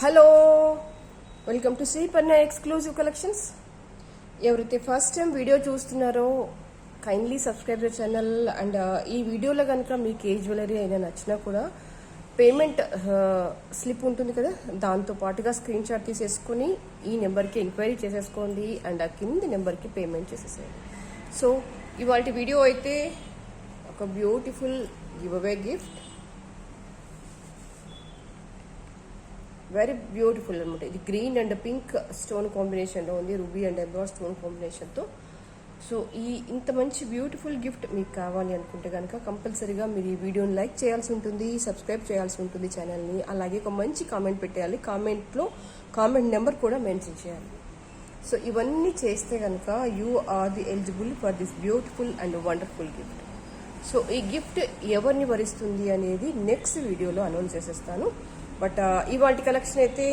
Hello, welcome to Sriparna exclusive collections. ఎవరైతే first time video చూస్తున్నారో kindly subscribe the channel. And ఈ వీడియోలో కనుక మీకు ఏ జ్యువెలరీ అయినా నచ్చినా కూడా పేమెంట్ స్లిప్ ఉంటుంది కదా, దాంతో పాటుగా స్క్రీన్ షాట్ తీసేసుకుని ఈ నెంబర్కి ఎంక్వైరీ చేసేసుకోండి అండ్ ఆ కింది నెంబర్కి పేమెంట్ చేసేసేయండి. సో ఇవాళ వీడియో అయితే ఒక beautiful give away gift, very beautiful అనమాట. ఇది గ్రీన్ అండ్ పింక్ స్టోన్ కాంబినేషన్లో ఉంది, రూబీ అండ్ ఎమరాల్డ్ స్టోన్ కాంబినేషన్తో. సో ఇంత మంచి బ్యూటిఫుల్ గిఫ్ట్ మీకు కావాలి అనుకుంటే కనుక కంపల్సరీగా మీరు ఈ వీడియోని లైక్ చేయాల్సి ఉంటుంది, సబ్స్క్రైబ్ చేయాల్సి ఉంటుంది ఛానల్ని. అలాగే ఒక మంచి కామెంట్ పెట్టేయాలి, కామెంట్లో కామెంట్ నెంబర్ కూడా మెన్షన్ చేయాలి. సో ఇవన్నీ చేస్తే కనుక you are the eligible for this beautiful and wonderful gift. So ఈ గిఫ్ట్ ఎవరిని వరిస్తుంది అనేది నెక్స్ట్ వీడియోలో అనౌన్స్ చేసేస్తాను. బట్ ఇవాళ కలెక్షన్ అయితే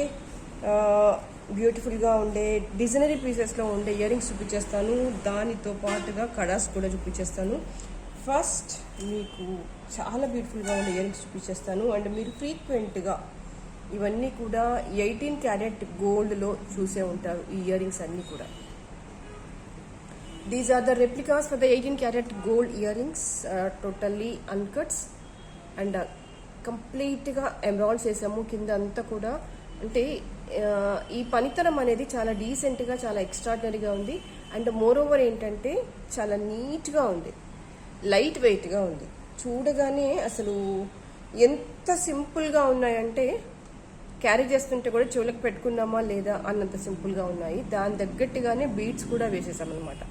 బ్యూటిఫుల్గా ఉండే డిజైనరీ పీసెస్లో ఉండే ఇయర్ రింగ్స్ చూపించేస్తాను, దానితో పాటుగా కడాస్ కూడా చూపించేస్తాను. ఫస్ట్ మీకు చాలా బ్యూటిఫుల్గా ఉండే ఇయర్ రింగ్స్ చూపించేస్తాను. అండ్ మీరు ఫ్రీక్వెంట్గా ఇవన్నీ కూడా 18 క్యారెట్ గోల్డ్లో చూసే ఉంటారు. ఈ ఇయర్ రింగ్స్ అన్నీ కూడా these are the replicas for the 18 carat gold ear rings, totally uncuts and కంప్లీట్గా ఎమరాల్డ్స్ వేసాము కింద అంతా కూడా. అంటే ఈ పనితనం అనేది చాలా డీసెంట్గా, చాలా ఎక్స్ట్రాడినరీగా ఉంది. అండ్ మోర్ ఓవర్ ఏంటంటే చాలా నీట్గా ఉంది, లైట్ వెయిట్గా ఉంది. చూడగానే అసలు ఎంత సింపుల్గా ఉన్నాయంటే క్యారీ చేస్తుంటే కూడా చెవులకు పెట్టుకున్నామా లేదా అన్నంత సింపుల్గా ఉన్నాయి. దాని తగ్గట్టుగానే బీడ్స్ కూడా వేసేసామన్నమాట.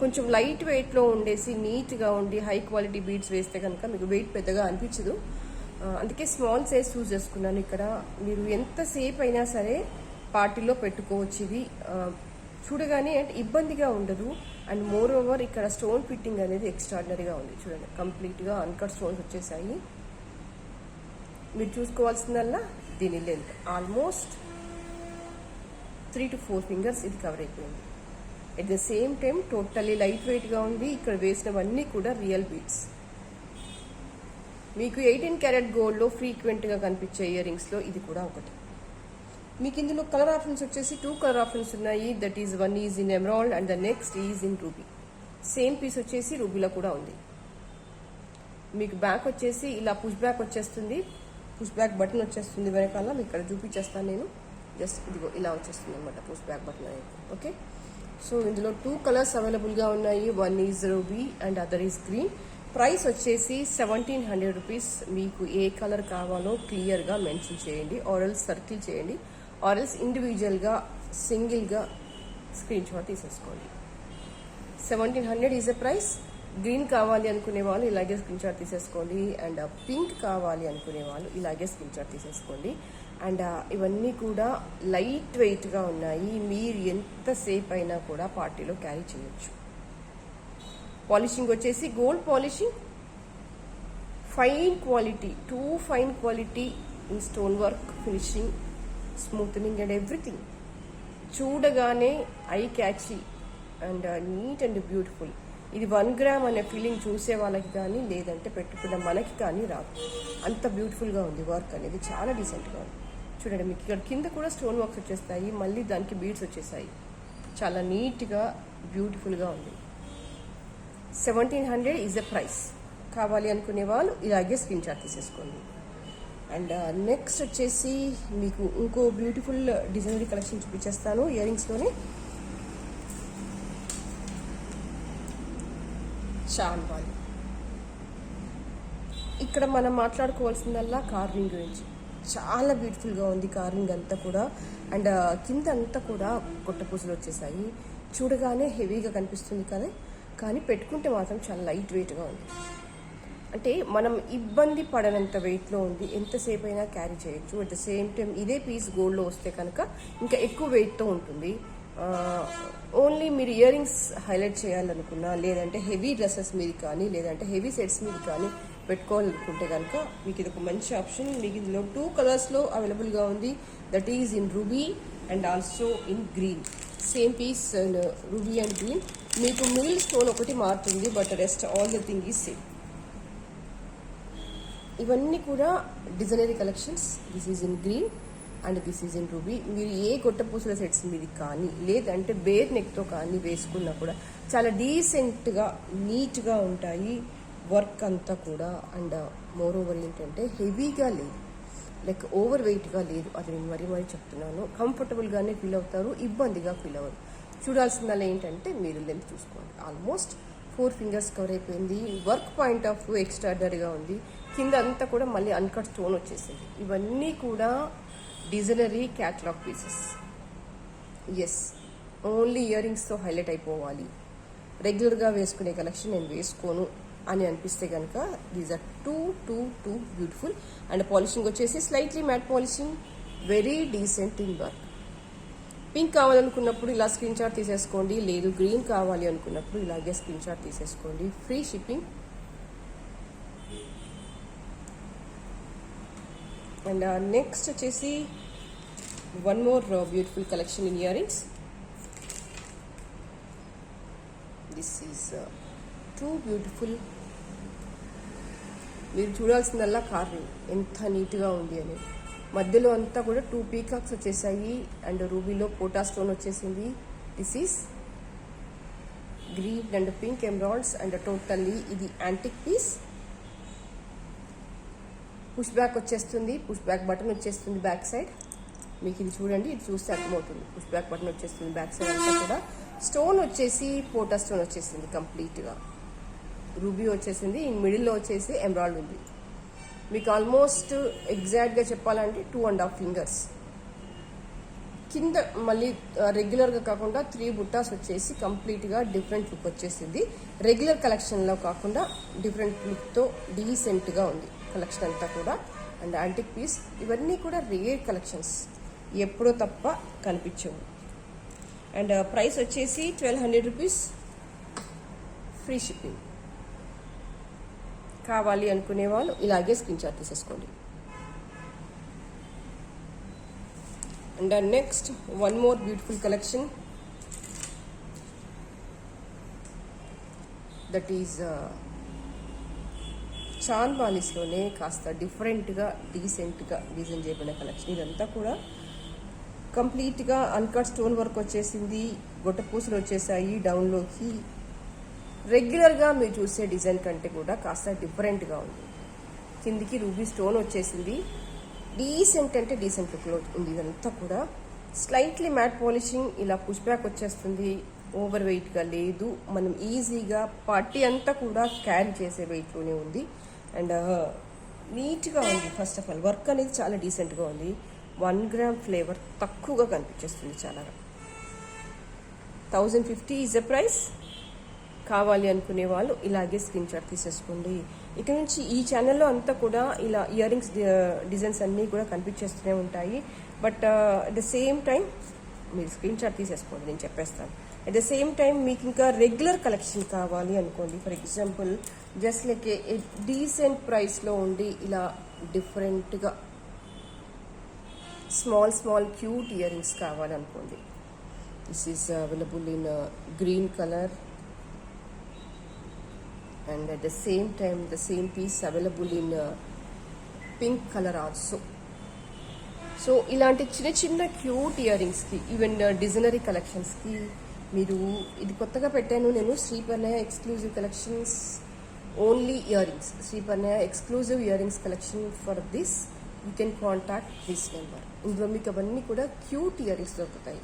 కొంచెం లైట్ వెయిట్లో ఉండేసి నీట్గా ఉండి హై క్వాలిటీ బీడ్స్ వేస్తే కనుక మీకు వెయిట్ పెద్దగా అనిపించదు. అందుకే స్మాల్ సైజ్ చూస్ చేసుకున్నాను. ఇక్కడ మీరు ఎంతసేపు అయినా సరే పార్టీలో పెట్టుకోవచ్చు. ఇది చూడగానే అంటే ఇబ్బందిగా ఉండదు. అండ్ మోర్ ఓవర్ ఇక్కడ స్టోన్ ఫిట్టింగ్ అనేది ఎక్స్ట్రాడినరీగా ఉంది. చూడండి, కంప్లీట్గా అన్కట్ స్టోన్స్ వచ్చేసాయి. మీరు చూసుకోవాల్సిందల్లా దీని లెంత్ ఆల్మోస్ట్ 3 to 4 ఫింగర్స్ ఇది కవర్ అయిపోయింది. At the same time totally light వెయిట్గా ఉంది. ఇక్కడ వేసినవన్నీ కూడా రియల్ బీడ్స్. మీకు 18 క్యారెట్ గోల్డ్లో ఫ్రీక్వెంట్గా కనిపించే ఇయర్ రింగ్స్లో ఇది కూడా ఒకటి. మీకు ఇందులో కలర్ ఆప్షన్స్ వచ్చేసి 2 కలర్ ఆప్షన్స్ ఉన్నాయి. That is one is in emerald and the next is in ruby. Same piece వచ్చేసి రూబీలో కూడా ఉంది. మీకు బ్యాక్ వచ్చేసి ఇలా పుష్ బ్యాక్ వచ్చేస్తుంది, పుష్ బ్యాక్ బటన్ వచ్చేస్తుంది వెనకాల. మీకు ఇక్కడ చూపించేస్తాను నేను. జస్ట్ ఇదిగో ఇలా వచ్చేస్తుంది అనమాట పుష్ బ్యాక్ బటన్ అనేది. ఓకే, సో ఇందులో 2 కలర్స్ అవైలబుల్గా ఉన్నాయి. One is ruby and other is green. Price వచ్చేసి 1700 రూపీస్. మీకు ఏ కలర్ కావాలో క్లియర్గా మెన్షన్ చేయండి, ఆర్ఎల్స్ సర్కిల్ చేయండి, ఆర్ఎల్స్ ఇండివిజువల్గా సింగిల్గా స్క్రీన్ షాట్ తీసేసుకోండి. 1700 ఈజ్ ఎ ప్రైస్. గ్రీన్ కావాలి అనుకునే వాళ్ళు ఇలాగే స్క్రీన్ షాట్ తీసేసుకోండి. అండ్ పింక్ కావాలి అనుకునే వాళ్ళు ఇలాగే స్క్రీన్ షాట్ తీసేసుకోండి. అండ్ ఇవన్నీ కూడా లైట్ వెయిట్గా ఉన్నాయి. మీరు ఎంతసేపు అయినా కూడా పార్టీలో క్యారీ చేయొచ్చు. పాలిషింగ్ వచ్చేసి gold polishing, fine quality, too fine quality in stone work, finishing, smoothening and everything. చూడగానే eye catchy and neat and beautiful. ఇది 1 గ్రామ్ అనే ఫీలింగ్ చూసే వాళ్ళకి కానీ లేదంటే పెట్టుకున్న మనకి కానీ రాదు. అంత బ్యూటిఫుల్గా ఉంది వర్క్ అనేది, చాలా డీసెంట్గా ఉంది. చూడండి, మీకు ఇక్కడ కింద కూడా స్టోన్ వర్క్స్ వచ్చేస్తాయి, మళ్ళీ దానికి బీడ్స్ వచ్చేసాయి. చాలా నీట్గా బ్యూటిఫుల్గా ఉంది. 1700 ఈజ్ ఎ ప్రైస్. కావాలి అనుకునే వాళ్ళు ఇలాగే స్క్రీన్ షాట్ తీసేసుకోండి. అండ్ నెక్స్ట్ వచ్చేసి మీకు ఇంకో బ్యూటిఫుల్ డిజైనరీ కలెక్షన్ చూపించేస్తాను ఇయర్ రింగ్స్లోనే. చాన్వాలి. ఇక్కడ మనం మాట్లాడుకోవాల్సిందల్లా కార్వింగ్ గురించి. చాలా బ్యూటిఫుల్గా ఉంది కార్వింగ్ అంతా కూడా. అండ్ కింద అంతా కూడా కొట్టపూసలు వచ్చేసాయి. చూడగానే హెవీగా కనిపిస్తుంది కదా, కానీ పెట్టుకుంటే మాత్రం చాలా లైట్ వెయిట్గా ఉంది. అంటే మనం ఇబ్బంది పడనంత వెయిట్లో ఉంది, ఎంతసేపు అయినా క్యారీ చేయొచ్చు. అట్ ద సేమ్ టైం ఇదే పీస్ గోల్డ్లో వస్తే కనుక ఇంకా ఎక్కువ వెయిట్తో ఉంటుంది. ఓన్లీ మీరు ఇయర్ రింగ్స్ హైలైట్ చేయాలనుకున్నా, లేదంటే హెవీ డ్రెస్సెస్ మీద కానీ, లేదంటే హెవీ సెట్స్ మీద కానీ పెట్టుకోవాలనుకుంటే కనుక మీకు ఇది ఒక మంచి ఆప్షన్. మీకు ఇందులో 2 కలర్స్లో అవైలబుల్గా ఉంది. That is in ruby and also in green. Same piece ruby and green. మీకు మిడిల్ స్టోన్ ఒకటి మారుతుంది, but rest all the thing is same. ఇవన్నీ కూడా డిజైనరీ collections. This is in green and this is in ruby. మీరు ఏ గొట్టపూసల sets మీది కానీ లేదంటే బేర్ నెక్తో కానీ వేసుకున్నా కూడా చాలా డీసెంట్గా నీట్గా ఉంటాయి వర్క్ అంతా కూడా. అండ్ మోర్ ఓవర్ ఏంటంటే హెవీగా లేదు, లైక్ ఓవర్ వెయిట్గా లేదు, అది నేను మరీ చెప్తున్నాను. కంఫర్టబుల్గానే ఫీల్ అవుతారు, ఇబ్బందిగా ఫీల్ అవ్వరు. చూడాల్సిందల్లా ఏంటంటే మీరు లెంత్ చూసుకోండి. ఆల్మోస్ట్ 4 ఫింగర్స్ కవర్ అయిపోయింది. వర్క్ పాయింట్ ఆఫ్ వ్యూ ఎక్స్ట్రాడనరీగా ఉంది. కింద అంతా కూడా మళ్ళీ అన్కట్ స్టోన్ వచ్చేసింది. ఇవన్నీ కూడా డిజైనరీ క్యాటలాగ్ పీసెస్. ఎస్, ఓన్లీ ఇయర్ రింగ్స్తో హైలైట్ అయిపోవాలి, రెగ్యులర్గా వేసుకునే కలెక్షన్ నేను వేసుకోను అని అనిపిస్తే కనుక these are too beautiful. And polishing వచ్చేసి slightly matte polishing, very decent in work. Pink కావాలనుకున్నప్పుడు ఇలా స్క్రీన్ షాట్ తీసేసుకోండి, లేదు గ్రీన్ కావాలి అనుకున్నప్పుడు ఇలాగే స్క్రీన్ షాట్ తీసేసుకోండి. Free shipping. అండ్ నెక్స్ట్ వచ్చేసి one more beautiful collection in ear rings. This is two beautiful. మీరు చూడాల్సిందల్లా కార్వింగ్ ఎంత నీట్గా ఉంది అని. మధ్యలో అంతా కూడా 2 పీకాక్స్ వచ్చేసాయి అండ్ రూబీలో పోటా స్టోన్ వచ్చేసింది. This is green and pink emeralds and totally ఇది యాంటిక్ పీస్. పుష్ బ్యాక్ వచ్చేస్తుంది, పుష్ బ్యాక్ బటన్ వచ్చేస్తుంది బ్యాక్ సైడ్. మీకు ఇది చూడండి, ఇది చూస్తే అర్థమవుతుంది. పుష్ బ్యాక్ బటన్ వచ్చేస్తుంది బ్యాక్ సైడ్ అంతా కూడా. స్టోన్ వచ్చేసి పోటా స్టోన్ వచ్చేసింది కంప్లీట్గా. రూబీ వచ్చేసింది, ఈ మిడిల్లో వచ్చేసి ఎమరాల్డ్ ఉంది. మీకు ఆల్మోస్ట్ ఎగ్జాక్ట్గా చెప్పాలంటే 2.5 ఫింగర్స్. కింద మళ్ళీ రెగ్యులర్గా కాకుండా 3 బుట్టాస్ వచ్చేసి కంప్లీట్గా డిఫరెంట్ లుక్ వచ్చేసింది. రెగ్యులర్ కలెక్షన్లో కాకుండా డిఫరెంట్ లుక్తో డీసెంట్గా ఉంది కలెక్షన్ అంతా కూడా. అండ్ యాంటిక్ పీస్, ఇవన్నీ కూడా రేర్ కలెక్షన్స్, ఎప్పుడో తప్ప కనిపించవు. అండ్ ప్రైస్ వచ్చేసి 1200 రూపీస్, ఫ్రీ షిప్పింగ్. కావాలి అనుకునే వాళ్ళు ఇలాగే స్క్రీన్ షాట్ తీసేసుకోండి. And next one more beautiful collection, that is చాన్ బాలిస్లోనే కాస్త డిఫరెంట్గా డీసెంట్గా డిజైన్ చేయబడిన కలెక్షన్. ఇదంతా కూడా కంప్లీట్గా అన్కట్ స్టోన్ వర్క్ వచ్చేసింది, గొట్టపూసలు వచ్చేసాయి డౌన్లోకి. రెగ్యులర్గా మీరు చూసే డిజైన్ కంటే కూడా కాస్త డిఫరెంట్గా ఉంది. కిందికి రూబీ స్టోన్ వచ్చేసింది, డీసెంట్ అంటే డీసెంట్ లుక్లో ఉంది. ఇదంతా కూడా స్లైట్లీ మ్యాట్ పాలిషింగ్, ఇలా పుష్ బ్యాక్ వచ్చేస్తుంది, ఓవర్ వెయిట్గా లేదు, మనం ఈజీగా పార్టీ అంతా కూడా క్యారీ చేసే వెయిట్లోనే ఉంది. అండ్ నీట్గా ఉంది. ఫస్ట్ ఆఫ్ ఆల్ వర్క్ అనేది చాలా డీసెంట్గా ఉంది. 1 గ్రామ్ ఫ్లేవర్ తక్కువగా కనిపించేస్తుంది చాలా. 1050 ఈజ్ ద ప్రైస్. కావాలి అనుకునే వాళ్ళు ఇలాగే స్క్రీన్ షాట్ తీసేసుకోండి. ఇక నుంచి ఈ ఛానల్లో అంతా కూడా ఇలా ఇయర్ రింగ్స్ డిజైన్స్ అన్నీ కూడా కనిపించేస్తూనే ఉంటాయి. But at the same time మీరు స్క్రీన్ షాట్ తీసేసుకోండి, నేను చెప్పేస్తాను. అట్ ద సేమ్ టైం మీకు ఇంకా రెగ్యులర్ కలెక్షన్ కావాలి అనుకోండి, for example just like a decent ప్రైస్లో ఉండి ఇలా డిఫరెంట్గా స్మాల్ క్యూట్ ఇయర్ రింగ్స్ కావాలనుకోండి. This is available in green colour and at the same time the same piece available in pink color also. So ఇలాంటి చిన్న cute ఇయర్ రింగ్స్కి, even డిజైనరీ కలెక్షన్స్కి మీరు ఇది కొత్తగా పెట్టాను నేను, శ్రీపర్ణయ exclusive collections only earrings, శ్రీపర్ణయ exclusive earrings collection. For this you can contact this number. ఇందులో మీకు అవన్నీ కూడా క్యూట్ ఇయర్ రింగ్స్ దొరుకుతాయి.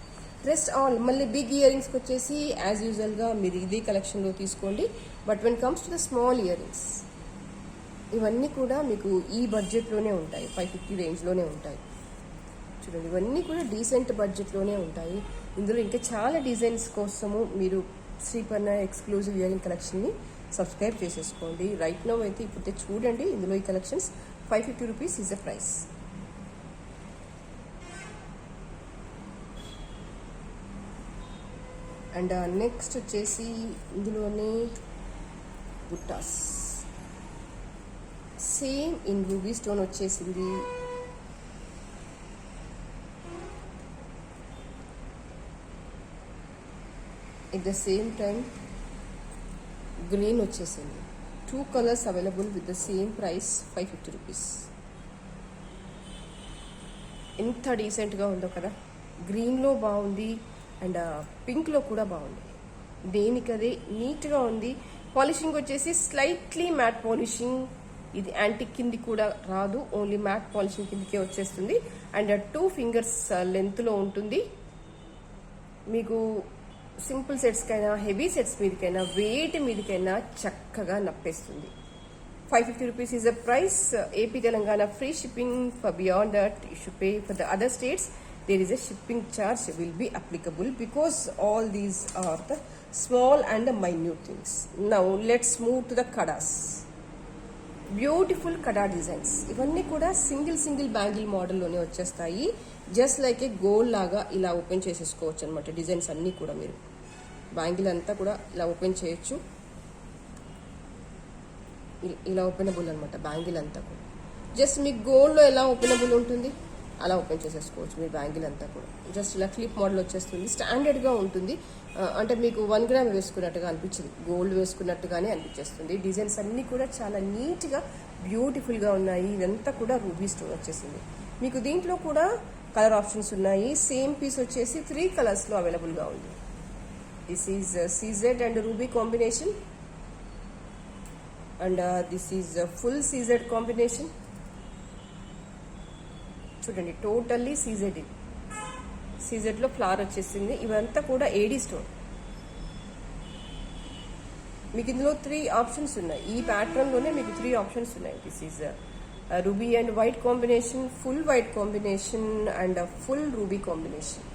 రెస్ట్ ఆల్ మళ్ళీ బిగ్ ఇయర్ రింగ్స్కి వచ్చేసి యాజ్ యూజువల్గా మీరు ఇదే కలెక్షన్లో తీసుకోండి. But when comes to the small earrings ఇవన్నీ కూడా మీకు ఈ బడ్జెట్లోనే ఉంటాయి, 550 రేంజ్లోనే ఉంటాయి. చూడండి, ఇవన్నీ కూడా డీసెంట్ బడ్జెట్లోనే ఉంటాయి. ఇందులో ఇంకా చాలా డిజైన్స్ కోసము మీరు శ్రీపర్ణయ ఎక్స్క్లూజివ్ ఇయర్ రింగ్ కలెక్షన్ని సబ్స్క్రైబ్ చేసేసుకోండి. రైట్ నౌ అయితే ఇప్పుడు చూడండి, ఇందులో ఈ collections 550 rupees is the price. And next వచ్చేసి ఇందులోనే బుట్టాస్, సేమ్ ఇన్ రూబీ స్టోన్ వచ్చేసింది. At the same time green వచ్చేసింది. 2 colours available with the same price, 550 rupees. ఎంత డీసెంట్గా ఉందో కదా. గ్రీన్లో బాగుంది అండ్ పింక్లో కూడా బాగుంది. దేనికదే నీట్గా ఉంది. పాలిషింగ్ వచ్చేసి స్లైట్లీ మ్యాట్ పాలిషింగ్. ఇది యాంటిక్ కింది కూడా రాదు, ఓన్లీ మ్యాట్ పాలిషింగ్ కిందికే వచ్చేస్తుంది. అండ్ 2 ఫింగర్స్ లెంత్లో ఉంటుంది. మీకు సింపుల్ సెట్స్కైనా హెవీ సెట్స్ మీదకైనా వెయిట్ మీదకైనా చక్కగా నప్పేస్తుంది. 550 rupees is the price. AP Telangana free shipping. For beyond that you should pay. For the other states there is a shipping charge will be applicable because all these are the small and the minute things. Now let's move to the kadas. Beautiful kada designs. ఇవన్నీ కూడా single bangle మోడల్లోనే వచ్చేస్తాయి. Just like ఏ gold లాగా ఇలా open చేసేసుకోవచ్చు అనమాట. Designs అన్నీ కూడా మీరు బ్యాంగిల్ అంతా కూడా ఇలా ఓపెన్ చేయొచ్చు. ఇలా ఓపెనబుల్ అనమాట బ్యాంగిల్ అంతా కూడా. జస్ట్ మీకు గోల్డ్లో ఎలా ఓపెనబుల్ ఉంటుంది అలా ఓపెన్ చేసేసుకోవచ్చు మీరు బ్యాంగిల్ అంతా కూడా. జస్ట్ ఇలా క్లిప్ మోడల్ వచ్చేస్తుంది. స్టాండర్డ్గా ఉంటుంది. అంటే మీకు 1 గ్రామ్ వేసుకున్నట్టుగా అనిపించింది, గోల్డ్ వేసుకున్నట్టుగానే అనిపించేస్తుంది. డిజైన్స్ అన్నీ కూడా చాలా నీట్గా బ్యూటిఫుల్గా ఉన్నాయి. ఇదంతా కూడా రూబీ స్టోన్ వచ్చేసింది. మీకు దీంట్లో కూడా కలర్ ఆప్షన్స్ ఉన్నాయి. సేమ్ పీస్ వచ్చేసి 3 కలర్స్లో అవైలబుల్గా ఉంది. This is CZ and ruby combination. And this is full CZ combination. చూడండి టోటల్లీ సీజెడ్. ఇది సీజెడ్లో ఫ్లవర్ వచ్చేసింది. ఇవంతా కూడా ఏడీ స్టోన్. మీకు ఇందులో 3 ఆప్షన్స్ ఉన్నాయి. ఈ ప్యాటర్న్లోనే మీకు 3 ఆప్షన్స్ ఉన్నాయి. This is ruby and white combination, full white combination and full ruby combination.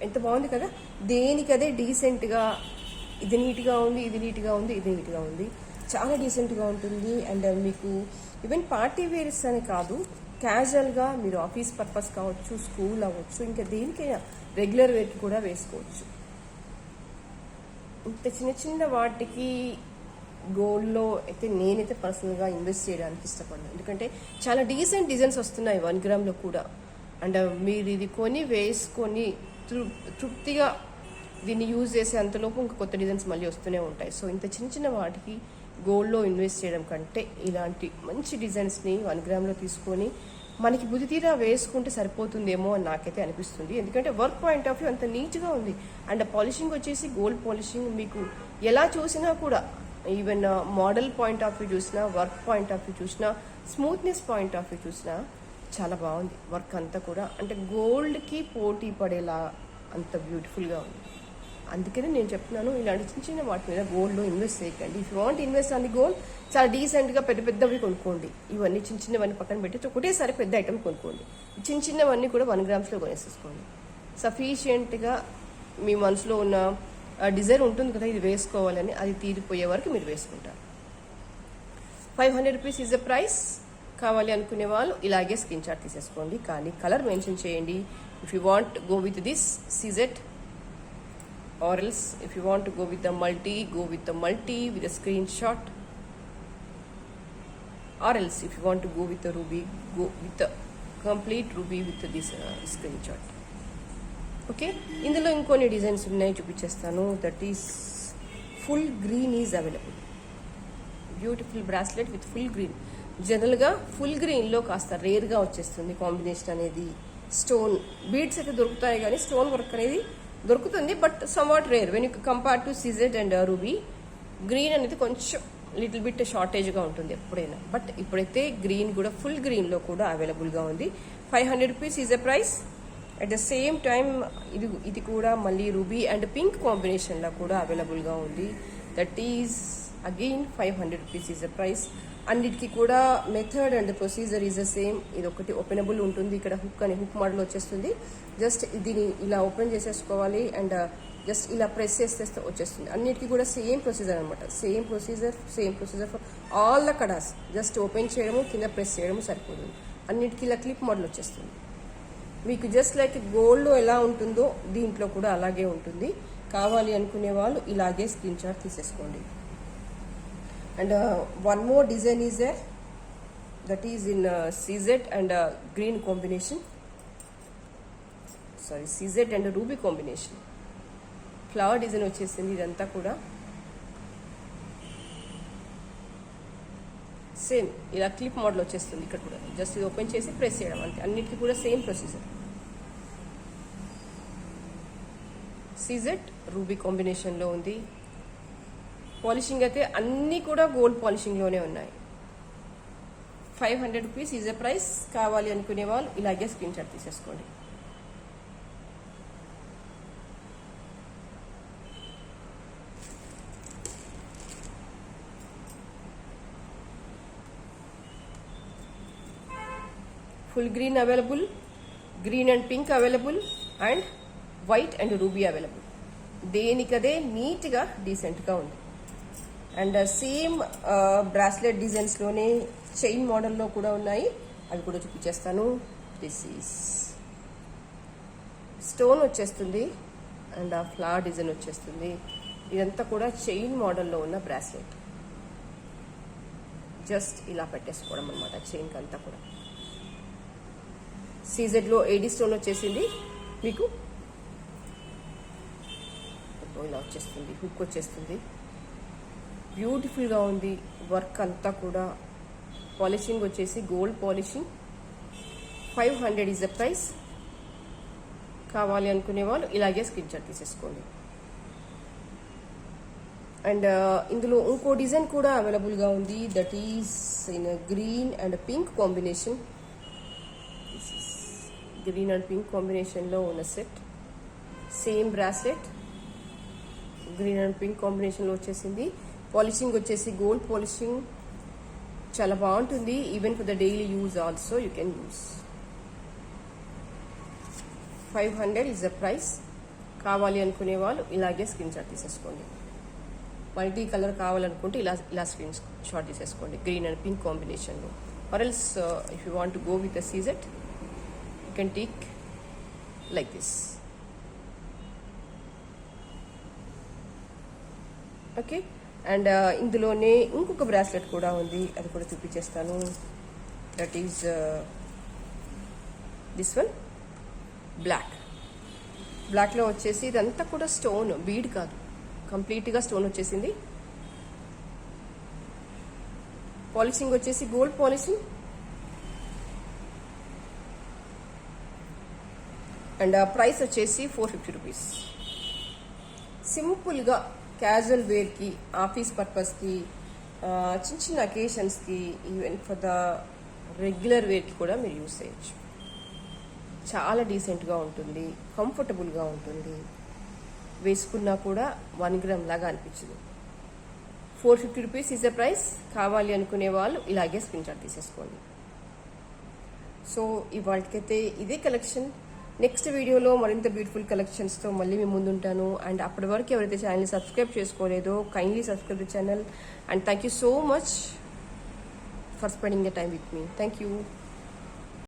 ఎంత బాగుంది కదా. దేనికదే డీసెంట్గా, ఇది నీట్గా ఉంది, ఇది నీట్గా ఉంది, ఇది నీట్గా ఉంది. చాలా డీసెంట్గా ఉంటుంది. అండ్ మీకు ఈవెన్ పార్టీ వేర్స్ అని కాదు, క్యాజువల్గా మీరు ఆఫీస్ పర్పస్ కావచ్చు, స్కూల్ అవ్వచ్చు, ఇంకా దేనికైనా రెగ్యులర్ వేర్కి కూడా వేసుకోవచ్చు. ఇంత చిన్న వాటికి గోల్డ్లో అయితే నేనైతే పర్సనల్గా ఇన్వెస్ట్ చేయడానికి ఇష్టపడ్డాను. ఎందుకంటే చాలా డీసెంట్ డిజైన్స్ వస్తున్నాయి 1 గ్రామ్లో కూడా. అండ్ మీరు ఇది కొని వేసుకొని తృప్తిగా దీన్ని యూజ్ చేసే అంతలోపు ఇంకా కొత్త డిజైన్స్ మళ్ళీ వస్తూనే ఉంటాయి. సో ఇంత చిన్న వాటికి గోల్డ్లో ఇన్వెస్ట్ చేయడం కంటే ఇలాంటి మంచి డిజైన్స్ని 1 గ్రామ్లో తీసుకొని మనకి బుద్ధి తీరా వేసుకుంటే సరిపోతుందేమో అని నాకైతే అనిపిస్తుంది. ఎందుకంటే వర్క్ పాయింట్ ఆఫ్ వ్యూ అంత నీట్గా ఉంది. అండ్ పాలిషింగ్ వచ్చేసి గోల్డ్ పాలిషింగ్. మీకు ఎలా చూసినా కూడా even model point of view చూసినా, వర్క్ పాయింట్ ఆఫ్ వ్యూ చూసినా, స్మూత్నెస్ పాయింట్ ఆఫ్ వ్యూ చూసినా చాలా బాగుంది వర్క్ అంతా కూడా. అంటే గోల్డ్కి పోటీ పడేలా అంత బ్యూటిఫుల్గా ఉంది. అందుకనే నేను చెప్తున్నాను, ఇలాంటి చిన్న వాటి మీద గోల్డ్లో ఇన్వెస్ట్ చేయకండి. If you want invest on the gold, చాలా డీసెంట్గా పెద్దవి కొనుక్కోండి. ఇవన్నీ చిన్నవన్నీ పక్కన పెట్టి ఒకటేసారి పెద్ద ఐటమ్ కొనుక్కోండి. చిన్నవన్నీ కూడా 1 గ్రామ్స్లో కొనేసేసుకోండి. సఫిషియెంట్గా మీ మనసులో ఉన్న డిజైర్ ఉంటుంది కదా, ఇది వేసుకోవాలని, అది తీరిపోయే వరకు మీరు వేసుకుంటారు. 500 rupees ఈజ్ ద ప్రైస్. కావాలి అనుకునే వాళ్ళు ఇలాగే స్క్రీన్ షాట్ తీసేసుకోండి. కానీ కలర్ మెన్షన్ చేయండి. If you want go with this సీజెట్, or else if you want to go with the multi, go with the multi with a screenshot, or else if you want to go with the ruby, go with the complete ruby with this screenshot. Okay, ఇందులో ఇంకొన్ని designs ఉన్నాయి, చూపించేస్తాను. That is full green is available. Beautiful bracelet with full green. జనరల్గా full గ్రీన్లో కాస్త రేర్గా వచ్చేస్తుంది combination అనేది. స్టోన్ బీడ్స్ అయితే దొరుకుతాయి కానీ స్టోన్ వర్క్ అనేది దొరుకుతుంది, but somewhat rare when you compare to CZ and ruby. Green అనేది కొంచెం లిటిల్ బిట్ షార్టేజ్గా ఉంటుంది ఎప్పుడైనా, బట్ ఇప్పుడైతే గ్రీన్ కూడా ఫుల్ గ్రీన్లో కూడా అవైలబుల్గా ఉంది. 500 rupees is a price. At the same time ఇది కూడా మళ్ళీ రూబీ అండ్ పింక్ కాంబినేషన్లో కూడా అవైలబుల్గా ఉంది. That is again 500 rupees is a price. అన్నిటికీ కూడా method and procedure is the same. ఇది ఒకటి ఓపెనబుల్ ఉంటుంది. ఇక్కడ హుక్ అని హుక్ మోడల్ వచ్చేస్తుంది. జస్ట్ దీన్ని ఇలా ఓపెన్ చేసేసుకోవాలి అండ్ జస్ట్ ఇలా ప్రెస్ చేస్తే వచ్చేస్తుంది. అన్నిటికీ కూడా సేమ్ ప్రొసీజర్ అనమాట. Same procedure for all the kadas. Just open చేయడము, కింద ప్రెస్ చేయడము సరిపోతుంది. అన్నిటికీ ఇలా క్లిప్ మోడల్ వచ్చేస్తుంది. మీకు జస్ట్ లైక్ గోల్డ్లో ఎలా ఉంటుందో దీంట్లో కూడా అలాగే ఉంటుంది. కావాలి అనుకునే వాళ్ళు ఇలాగే స్క్రీన్ షాట్ తీసేసుకోండి. And one more design is there, that is in CZ and green combination. Sorry, CZ and ruby combination. Flower design వచ్చేసింది. ఇదంతా కూడా సేమ్ ఇలా క్లిప్ మోడల్ వచ్చేస్తుంది. ఇక్కడ కూడా జస్ట్ ఇది ఓపెన్ చేసి ప్రెస్ చేయడం అంతే. అన్నిటికీ కూడా సేమ్ ప్రొసీజర్. సీజెడ్ రూబీ కాంబినేషన్లో ఉంది. పాలిషింగ్ అయితే అన్నీ కూడా గోల్డ్ పాలిషింగ్లోనే ఉన్నాయి. 500 రూపీస్ ఈజ్ ఎ ప్రైస్. కావాలి అనుకునే వాళ్ళు ఇలాగే స్క్రీన్ షాట్ తీసేసుకోండి. Full green available, green and pink available, and white and ruby available. దేనికదే నీట్గా డీసెంట్గా ఉంది. అండ్ సేమ్ బ్రాస్లెట్ డిజైన్స్లోనే చైన్ మోడల్లో కూడా ఉన్నాయి. అవి కూడా చూపించేస్తాను. దిస్ ఈస్ స్టోన్ వచ్చేస్తుంది అండ్ ఆ ఫ్లవర్ డిజైన్ వచ్చేస్తుంది. ఇదంతా కూడా చైన్ మోడల్లో ఉన్న బ్రాస్లెట్. జస్ట్ ఇలా పెట్టేసుకోవడం అనమాట చైన్కి అంతా కూడా. సీజెడ్లో ఏడీ స్టోన్ వచ్చేసింది మీకు. ఇలా వచ్చేస్తుంది, హుక్ వచ్చేస్తుంది. బ్యూటిఫుల్గా ఉంది వర్క్ అంతా కూడా. పాలిషింగ్ వచ్చేసి gold polishing. 500 is the price. కావాలి అనుకునే వాళ్ళు ఇలాగే స్క్రీన్ షాట్ తీసేసుకోండి. అండ్ ఇందులో ఇంకో డిజైన్ కూడా అవైలబుల్గా ఉంది. That is in green and pink combination. Green and pink కాంబినేషన్లో ఉన్న set. Same bracelet green and pink కాంబినేషన్లో వచ్చేసింది. పాలిషింగ్ వచ్చేసి గోల్డ్ పాలిషింగ్. చాలా బాగుంటుంది. Even for the daily use also you can use. 500 is the price. కావాలి అనుకునే వాళ్ళు ఇలాగే స్క్రీన్ షాట్ తీసేసుకోండి. మల్టీ కలర్ కావాలనుకుంటే ఇలా స్క్రీన్ షాట్ తీసేసుకోండి గ్రీన్ అండ్ పింక్ కాంబినేషన్లో. Or else if you want to go with the సీజెట్ you can take like this. Okay. And ఇందులోనే ఇంకొక బ్రాస్లెట్ కూడా ఉంది. అది కూడా చూపించేస్తాను. That is this one. బ్లాక్లో వచ్చేసి ఇదంతా కూడా స్టోన్, బీడ్ కాదు, కంప్లీట్గా స్టోన్ వచ్చేసింది. పాలిషింగ్ వచ్చేసి గోల్డ్ పాలిషింగ్. అండ్ ప్రైస్ వచ్చేసి 450 రూపీస్. సింపుల్గా క్యాజువల్ వేర్కి, ఆఫీస్ పర్పస్కి, చిన్న చిన్న అకేషన్స్కి, ఈవెన్ ఫర్ ద రెగ్యులర్ వేర్కి కూడా మీరు యూస్ చేయొచ్చు. చాలా డీసెంట్గా ఉంటుంది, కంఫర్టబుల్గా ఉంటుంది. వేసుకున్నా కూడా 1 గ్రామ్ లాగా అనిపించదు. 450 రూపీస్ ఈజ్ ద ప్రైస్. కావాలి అనుకునే వాళ్ళు ఇలాగే స్క్రీన్ షాట్ తీసేసుకోండి. సో ఇవాళకైతే ఇదే కలెక్షన్. నెక్స్ట్ వీడియోలో మరింత బ్యూటిఫుల్ కలెక్షన్స్తో మళ్ళీ మేము ముందుంటాను. అండ్ అప్పటి వరకు ఎవరైతే ఛానల్ని సబ్స్క్రైబ్ చేసుకోలేదో kindly subscribe the channel. And thank you so much for spending the time with me. Thank you.